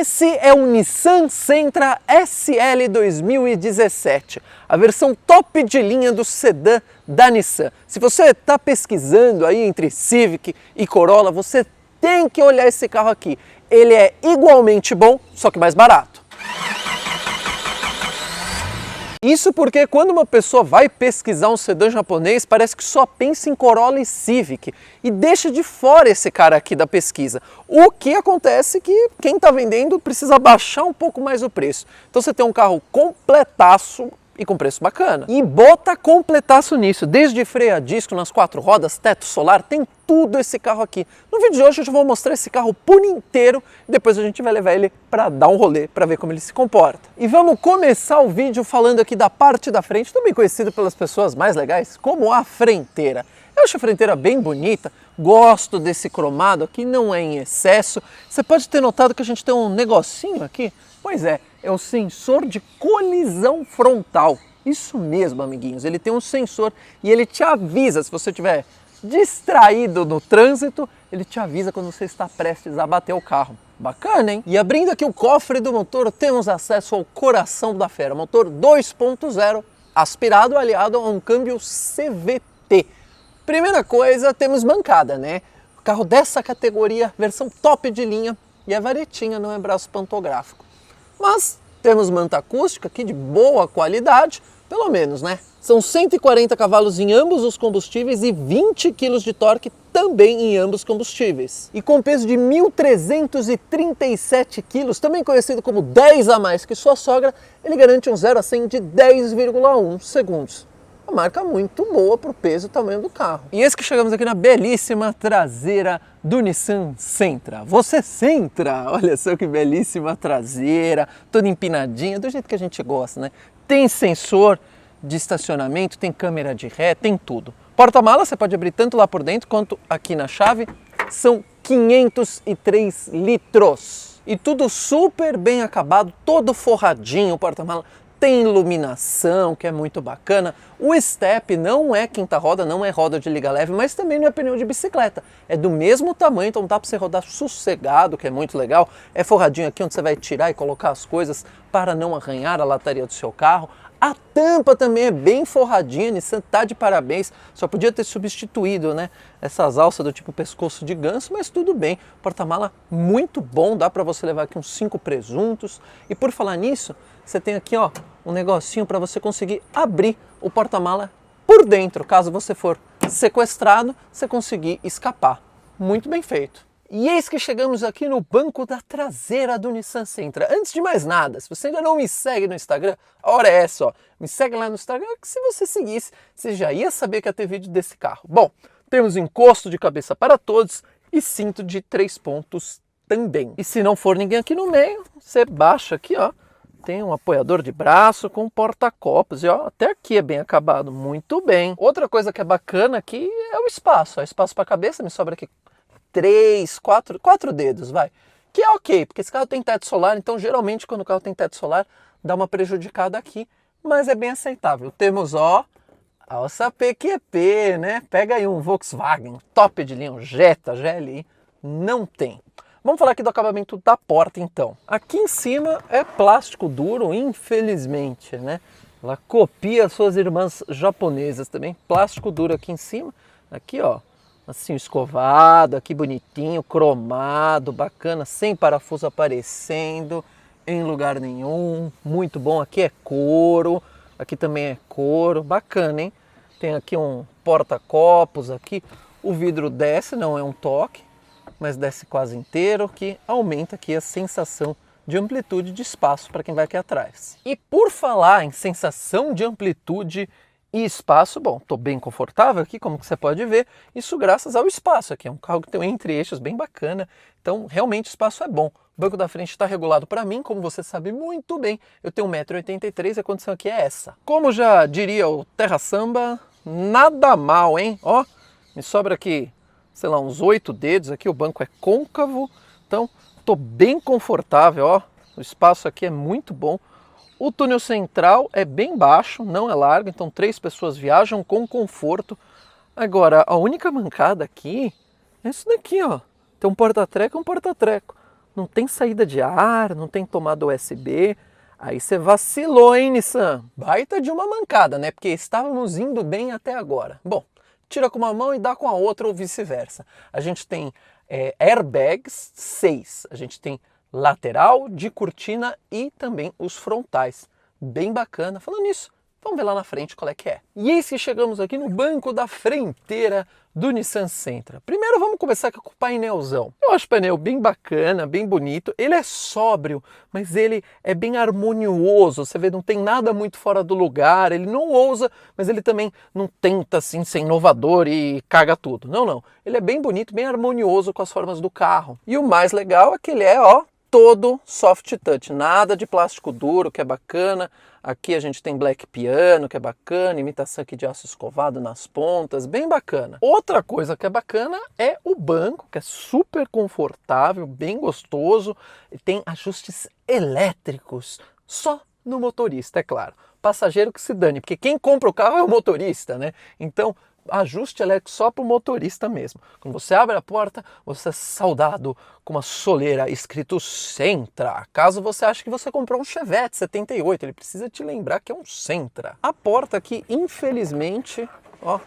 Esse é o Nissan Sentra SL 2017, a versão top de linha do sedã da Nissan. Se você está pesquisando aí entre Civic e Corolla, você tem que olhar esse carro aqui. Ele é igualmente bom, só que mais barato. Isso porque quando uma pessoa vai pesquisar um sedã japonês, parece que só pensa em Corolla e Civic e deixa de fora esse cara aqui da pesquisa. O que acontece é que quem está vendendo precisa baixar um pouco mais o preço. Então você tem um carro completaço e com preço bacana. E bota completaço nisso, desde freio a disco nas 4 rodas, teto solar, tem tudo esse carro aqui. No vídeo de hoje eu já vou mostrar esse carro por inteiro e depois a gente vai levar ele para dar um rolê, para ver como ele se comporta. E vamos começar o vídeo falando aqui da parte da frente, também conhecido pelas pessoas mais legais como a frenteira. Eu acho a frenteira bem bonita, gosto desse cromado aqui, não é em excesso. Você pode ter notado que a gente tem um negocinho aqui, pois é o sensor de colisão frontal. Isso mesmo, amiguinhos, ele tem um sensor e ele te avisa se você estiver distraído no trânsito, ele te avisa quando você está prestes a bater o carro. Bacana, hein? E abrindo aqui o cofre do motor, temos acesso ao coração da fera, motor 2.0 aspirado aliado a um câmbio CVT. Primeira coisa, temos bancada, né? Carro dessa categoria, versão top de linha e é varetinha, não é braço pantográfico. Mas temos manta acústica aqui de boa qualidade, pelo menos, né? São 140 cavalos em ambos os combustíveis e 20 kg de torque também em ambos combustíveis. E com peso de 1.337 kg, também conhecido como 10 a mais que sua sogra, ele garante um 0 a 100 de 10,1 segundos. Uma marca muito boa para o peso e tamanho do carro. E eis que chegamos aqui na belíssima traseira do Nissan Sentra. Você Sentra! Olha só que belíssima traseira, toda empinadinha, do jeito que a gente gosta, né? Tem sensor de estacionamento, tem câmera de ré, tem tudo. Porta-mala você pode abrir tanto lá por dentro quanto aqui na chave. São 503 litros. E tudo super bem acabado, todo forradinho o porta-mala. Tem iluminação, que é muito bacana. O step não é quinta roda, não é roda de liga leve, mas também não é pneu de bicicleta. É do mesmo tamanho, então dá para você rodar sossegado, que é muito legal. É forradinho aqui onde você vai tirar e colocar as coisas para não arranhar a lataria do seu carro. A tampa também é bem forradinha, Nissan tá de parabéns. Só podia ter substituído, né, essas alças do tipo pescoço de ganso, mas tudo bem. Porta-mala muito bom, dá para você levar aqui uns 5 presuntos. E por falar nisso, você tem aqui, ó, um negocinho para você conseguir abrir o porta-mala por dentro, caso você for sequestrado, você conseguir escapar. Muito bem feito. E eis que chegamos aqui no banco da traseira do Nissan Sentra. Antes de mais nada, se você ainda não me segue no Instagram, a hora é essa, ó. Me segue lá no Instagram, que se você seguisse, você já ia saber que ia ter vídeo desse carro. Bom, temos encosto de cabeça para todos e cinto de 3 pontos também. E se não for ninguém aqui no meio, você baixa aqui, ó. Tem um apoiador de braço com porta-copos e ó, até aqui é bem acabado, muito bem. Outra coisa que é bacana aqui é o espaço, ó, espaço para a cabeça, me sobra aqui 4 dedos, vai. Que é ok, porque esse carro tem teto solar, então geralmente quando o carro tem teto solar dá uma prejudicada aqui, mas é bem aceitável. Temos, ó, alça PQP, né? Pega aí um Volkswagen top de linha, um Jetta, GLI, não tem. Vamos falar aqui do acabamento da porta, então. Aqui em cima é plástico duro, infelizmente, né? Ela copia suas irmãs japonesas também. Plástico duro aqui em cima. Aqui, ó, assim, escovado, aqui bonitinho, cromado, bacana, sem parafuso aparecendo em lugar nenhum. Muito bom. Aqui é couro, aqui também é couro, bacana, hein? Tem aqui um porta-copos aqui. O vidro desce, não é um toque, mas desce quase inteiro, que aumenta aqui a sensação de amplitude de espaço para quem vai aqui atrás. E por falar em sensação de amplitude e espaço, bom, estou bem confortável aqui, como que você pode ver, isso graças ao espaço aqui, é um carro que tem um entre-eixos bem bacana, então realmente o espaço é bom. O banco da frente está regulado para mim, como você sabe muito bem, eu tenho 1,83 m e a condição aqui é essa. Como já diria o Terra Samba, nada mal, hein? Ó, me sobra aqui, sei lá, uns 8 dedos aqui, o banco é côncavo, então estou bem confortável, ó, o espaço aqui é muito bom. O túnel central é bem baixo, não é largo, então 3 pessoas viajam com conforto. Agora, a única mancada aqui é isso daqui, ó, tem um porta-treco e um porta-treco. não tem saída de ar, não tem tomada USB. Aí você vacilou, hein, Nissan? Baita de uma mancada, né? Porque estávamos indo bem até agora. Bom, tira com uma mão e dá com a outra ou vice-versa. A gente tem airbags 6, a gente tem lateral, de cortina e também os frontais. Bem bacana. Falando nisso, vamos ver lá na frente qual é que é. E eis que chegamos aqui no banco da frenteira do Nissan Sentra. Primeiro vamos começar aqui com o painelzão. Eu acho o painel bem bacana, bem bonito. Ele é sóbrio, mas ele é bem harmonioso. Você vê, não tem nada muito fora do lugar. Ele não ousa, mas ele também não tenta assim ser inovador e caga tudo. Não, não. Ele é bem bonito, bem harmonioso com as formas do carro. E o mais legal é que ele é, ó, todo soft touch, nada de plástico duro, que é bacana. Aqui a gente tem black piano, que é bacana, imitação aqui de aço escovado nas pontas, bem bacana. Outra coisa que é bacana é o banco, que é super confortável, bem gostoso, e tem ajustes elétricos, só no motorista, é claro. Passageiro que se dane, porque quem compra o carro é o motorista, né? Então, ajuste elétrico só para o motorista mesmo. Quando você abre a porta, você é saudado com uma soleira escrito Sentra. Caso você ache que você comprou um Chevette 78, ele precisa te lembrar que é um Sentra. A porta aqui, infelizmente, ó,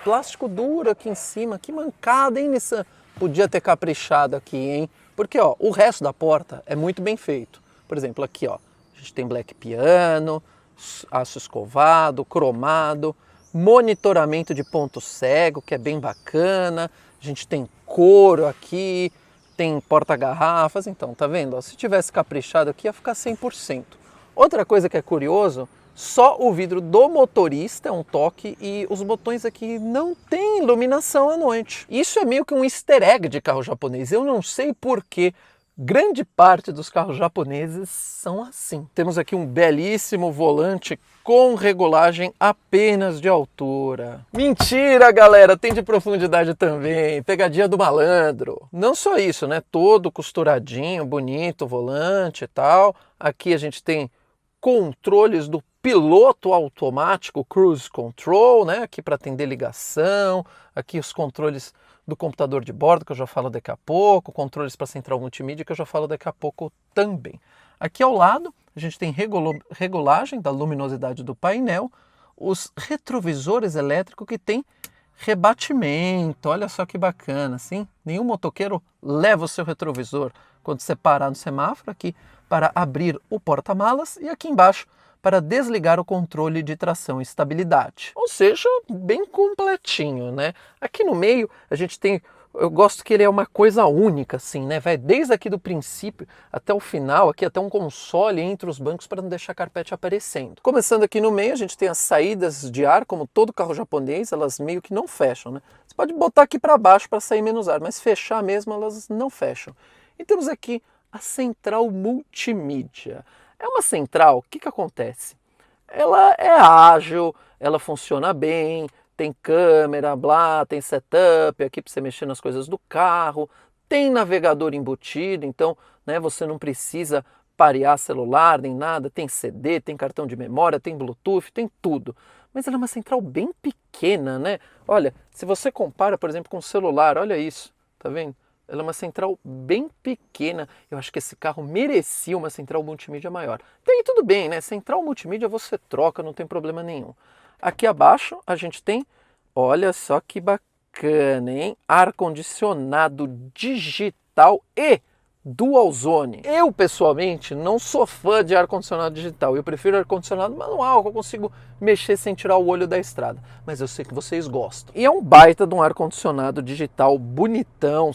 plástico duro aqui em cima. Que mancada, hein, Nissan? Podia ter caprichado aqui, hein? Porque, ó, o resto da porta é muito bem feito. Por exemplo, aqui, ó, a gente tem black piano, aço escovado, cromado, monitoramento de ponto cego, que é bem bacana. A gente tem couro aqui, tem porta-garrafas. Então, tá vendo? Ó, se tivesse caprichado aqui, ia ficar 100%. Outra coisa que é curioso, só o vidro do motorista é um toque e os botões aqui não tem iluminação à noite. Isso é meio que um easter egg de carro japonês. Eu não sei porquê. Grande parte dos carros japoneses são assim. Temos aqui um belíssimo volante com regulagem apenas de altura. Mentira, galera! Tem de profundidade também. Pegadinha do malandro. Não só isso, né? Todo costuradinho, bonito o volante e tal. Aqui a gente tem controles do piloto automático, Cruise Control, né? Aqui para atender ligação. Aqui os controles do computador de bordo, que eu já falo daqui a pouco, controles para central multimídia, que eu já falo daqui a pouco também. Aqui ao lado, a gente tem regulagem da luminosidade do painel, os retrovisores elétricos que tem rebatimento, olha só que bacana, assim, nenhum motoqueiro leva o seu retrovisor quando você parar no semáforo, aqui para abrir o porta-malas e aqui embaixo para desligar o controle de tração e estabilidade. Ou seja, bem completinho, né? Aqui no meio a gente tem, eu gosto que ele é uma coisa única, assim, né? Vai desde aqui do princípio até o final, aqui até um console entre os bancos para não deixar carpete aparecendo. Começando aqui no meio, a gente tem as saídas de ar, como todo carro japonês, elas meio que não fecham, né? Você pode botar aqui para baixo para sair menos ar, mas fechar mesmo elas não fecham. E temos aqui a central multimídia. É uma central, o que acontece? Ela é ágil, ela funciona bem, tem câmera, blá, tem setup aqui para você mexer nas coisas do carro, tem navegador embutido, então, né, você não precisa parear celular nem nada, tem CD, tem cartão de memória, tem Bluetooth, tem tudo. Mas ela é uma central bem pequena, né? Olha, se você compara, por exemplo, com o celular, olha isso, tá vendo? Ela é uma central bem pequena. Eu acho que esse carro merecia uma central multimídia maior. Tem tudo bem, né? Central multimídia você troca, não tem problema nenhum. Aqui abaixo a gente tem, olha só que bacana, hein? Ar-condicionado digital e Dual Zone. Eu, pessoalmente, não sou fã de ar-condicionado digital. Eu prefiro ar-condicionado manual, que eu consigo mexer sem tirar o olho da estrada. Mas eu sei que vocês gostam. E é um baita de um ar-condicionado digital bonitão,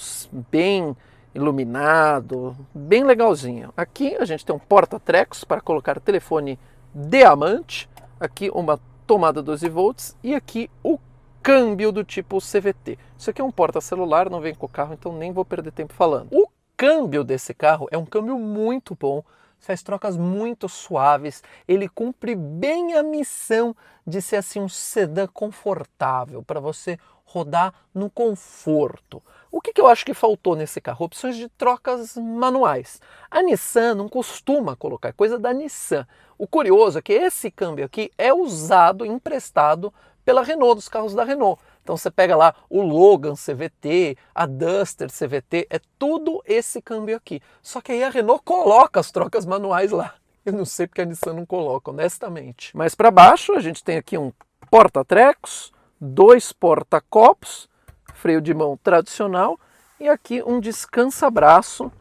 bem iluminado, bem legalzinho. Aqui a gente tem um porta-trecos para colocar telefone diamante. Aqui uma tomada 12 volts e aqui o câmbio do tipo CVT. Isso aqui é um porta-celular, não vem com o carro, então nem vou perder tempo falando. O câmbio desse carro é um câmbio muito bom, faz trocas muito suaves, ele cumpre bem a missão de ser assim um sedã confortável, para você rodar no conforto. O que eu acho que faltou nesse carro? Opções de trocas manuais. A Nissan não costuma colocar, coisa da Nissan. O curioso é que esse câmbio aqui é usado, emprestado pela Renault, dos carros da Renault. Então você pega lá o Logan CVT, a Duster CVT, é tudo esse câmbio aqui. Só que aí a Renault coloca as trocas manuais lá. Eu não sei porque a Nissan não coloca, honestamente. Mas para baixo a gente tem aqui um porta-trecos, 2 porta-copos, freio de mão tradicional e aqui um descansa-braço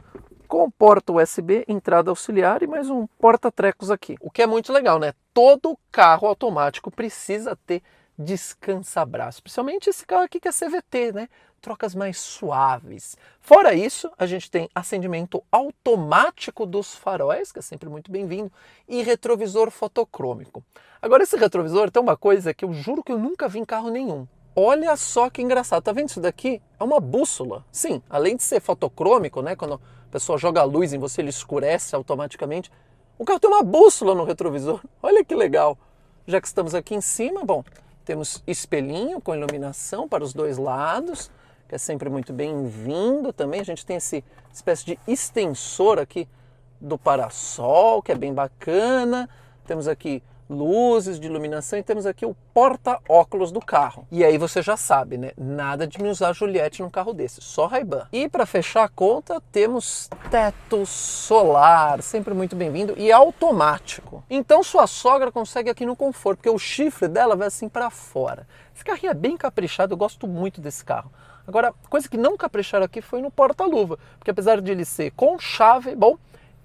com porta USB, entrada auxiliar e mais um porta-trecos aqui. O que é muito legal, né? Todo carro automático precisa ter descansa-braço, principalmente esse carro aqui que é CVT, né? Trocas mais suaves. Fora isso, a gente tem acendimento automático dos faróis, que é sempre muito bem-vindo, e retrovisor fotocrômico. Agora esse retrovisor tem uma coisa que eu juro que eu nunca vi em carro nenhum. Olha só que engraçado, tá vendo isso daqui? É uma bússola. Sim, além de ser fotocrômico, né? Quando a pessoa joga a luz em você, ele escurece automaticamente. O carro tem uma bússola no retrovisor. Olha que legal. Já que estamos aqui em cima, bom, temos espelhinho com iluminação para os dois lados, que é sempre muito bem-vindo também. A gente tem essa espécie de extensor aqui do parasol, que é bem bacana. Temos aqui luzes de iluminação e temos aqui o porta-óculos do carro. E aí você já sabe, né? Nada de me usar Juliette num carro desse, só Ray-Ban. E para fechar a conta, temos teto solar, sempre muito bem-vindo, e automático. Então sua sogra consegue aqui no conforto, porque o chifre dela vai assim para fora. Esse carrinho é bem caprichado, eu gosto muito desse carro. Agora, coisa que não capricharam aqui foi no porta-luva, porque apesar de ele ser com chave, bom,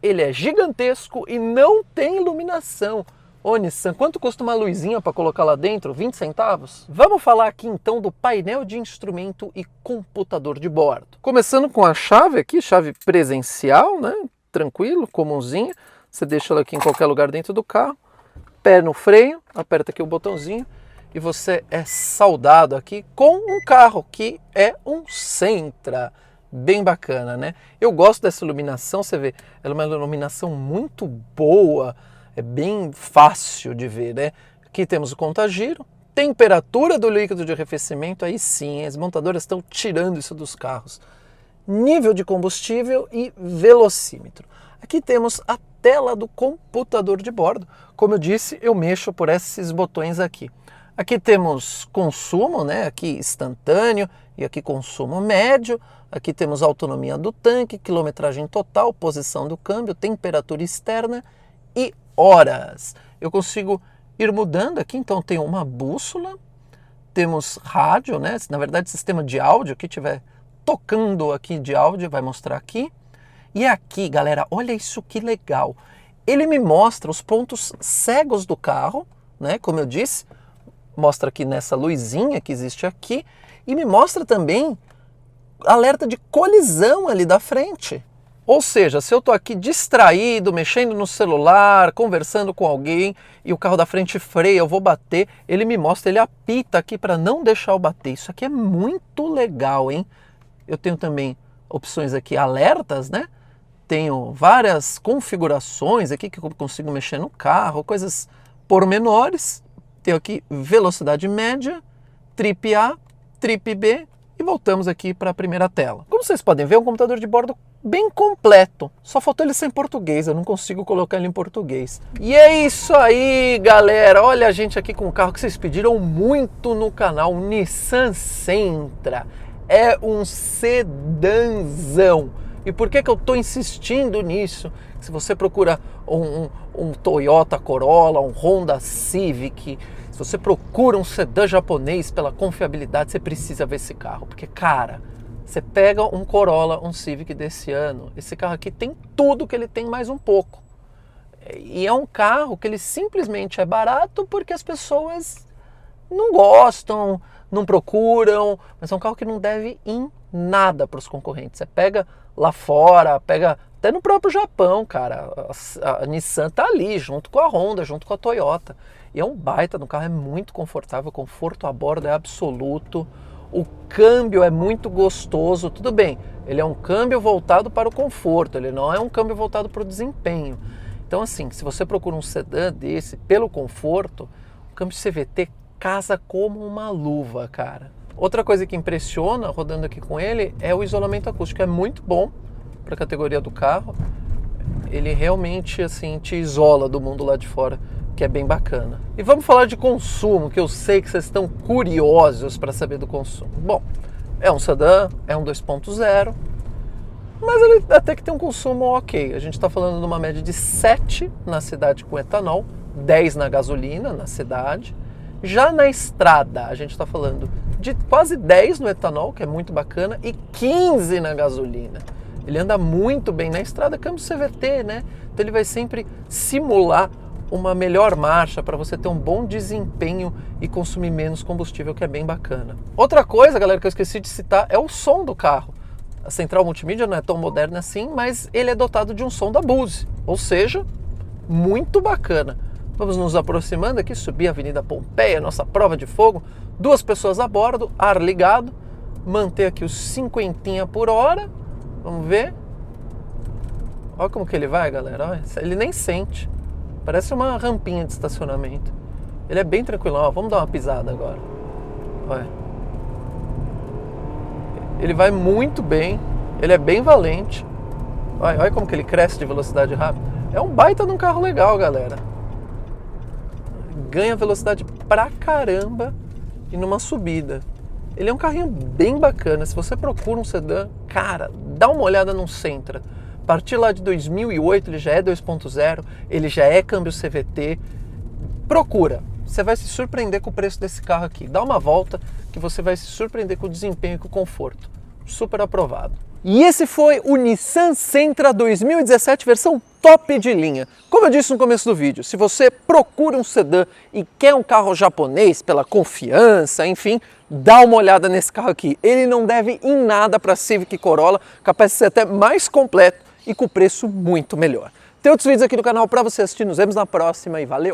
ele é gigantesco e não tem iluminação. Ô Nissan, quanto custa uma luzinha para colocar lá dentro? 20 centavos? Vamos falar aqui então do painel de instrumento e computador de bordo. Começando com a chave aqui, chave presencial, né? Tranquilo, comumzinha. Você deixa ela aqui em qualquer lugar dentro do carro. Pé no freio, aperta aqui o botãozinho e você é saudado aqui com um carro que é um Sentra. Bem bacana, né? Eu gosto dessa iluminação, você vê, ela é uma iluminação muito boa. É bem fácil de ver, né? Aqui temos o contagiro, temperatura do líquido de arrefecimento, aí sim, as montadoras estão tirando isso dos carros. Nível de combustível e velocímetro. Aqui temos a tela do computador de bordo. Como eu disse, eu mexo por esses botões aqui. Aqui temos consumo, né? Aqui instantâneo e aqui consumo médio. Aqui temos autonomia do tanque, quilometragem total, posição do câmbio, temperatura externa e horas. Eu consigo ir mudando aqui, então tem uma bússola, temos rádio, né? Na verdade, sistema de áudio, que tiver tocando aqui de áudio, vai mostrar aqui. E aqui, galera, olha isso que legal. Ele me mostra os pontos cegos do carro, né? Como eu disse, mostra aqui nessa luzinha que existe aqui e me mostra também alerta de colisão ali da frente. Ou seja, se eu estou aqui distraído, mexendo no celular, conversando com alguém e o carro da frente freia, eu vou bater, ele me mostra, ele apita aqui para não deixar eu bater. Isso aqui é muito legal, hein? Eu tenho também opções aqui, alertas, né? Tenho várias configurações aqui que eu consigo mexer no carro, coisas pormenores. Tenho aqui velocidade média, trip A, trip B e voltamos aqui para a primeira tela. Como vocês podem ver, é um computador de bordo bem completo. Só faltou ele ser em português, eu não consigo colocar ele em português. E é isso aí, galera. Olha a gente aqui com o carro que vocês pediram muito no canal, o Nissan Sentra. É um sedanzão. E por que eu estou insistindo nisso? Se você procura um Toyota Corolla, um Honda Civic, se você procura um sedã japonês pela confiabilidade, você precisa ver esse carro. Porque, cara, você pega um Corolla, um Civic desse ano, esse carro aqui tem tudo que ele tem mais um pouco. E é um carro que ele simplesmente é barato porque as pessoas não gostam, não procuram, mas é um carro que não deve em nada para os concorrentes. Você pega lá fora, pega até no próprio Japão, cara, a Nissan tá ali, junto com a Honda, junto com a Toyota. E é um baita no carro, é muito confortável, o conforto a bordo é absoluto. O câmbio é muito gostoso, tudo bem, ele é um câmbio voltado para o conforto, ele não é um câmbio voltado para o desempenho. Então assim, se você procura um sedã desse pelo conforto, o câmbio CVT casa como uma luva, cara. Outra coisa que impressiona, rodando aqui com ele, é o isolamento acústico, é muito bom para a categoria do carro. Ele realmente assim te isola do mundo lá de fora. que é bem bacana. E vamos falar de consumo, que eu sei que vocês estão curiosos para saber do consumo. Bom, é um sedã, é um 2.0, mas ele até que tem um consumo ok. A gente está falando de uma média de 7 na cidade com etanol, 10 na gasolina na cidade. Já na estrada, a gente está falando de quase 10 no etanol, que é muito bacana, e 15 na gasolina. Ele anda muito bem na estrada, câmbio CVT, né? Então ele vai sempre simular uma melhor marcha para você ter um bom desempenho e consumir menos combustível, que é bem bacana. Outra coisa, galera, que eu esqueci de citar é o som do carro. A central multimídia não é tão moderna assim, mas ele é dotado de um som da Bose, ou seja, muito bacana. Vamos nos aproximando aqui, subir a Avenida Pompeia, nossa prova de fogo. 2 pessoas a bordo, ar ligado. Manter aqui os 50 por hora. Vamos ver. Olha como que ele vai, galera. Olha, ele nem sente. Parece uma rampinha de estacionamento. Ele é bem tranquilo. Ó, vamos dar uma pisada agora. Olha. Ele vai muito bem. Ele é bem valente. Olha como que ele cresce de velocidade rápida. É um baita de um carro legal, galera. Ganha velocidade pra caramba e numa subida. Ele é um carrinho bem bacana. Se você procura um sedã, cara, dá uma olhada no Sentra. A partir lá de 2008 ele já é 2.0, ele já é câmbio CVT. Procura, você vai se surpreender com o preço desse carro aqui. Dá uma volta que você vai se surpreender com o desempenho e com o conforto. Super aprovado. E esse foi o Nissan Sentra 2017 versão top de linha. Como eu disse no começo do vídeo, se você procura um sedã e quer um carro japonês pela confiança, enfim, dá uma olhada nesse carro aqui. Ele não deve em nada para Civic e Corolla, capaz de ser até mais completo e com preço muito melhor. Tem outros vídeos aqui no canal para você assistir, nos vemos na próxima e valeu!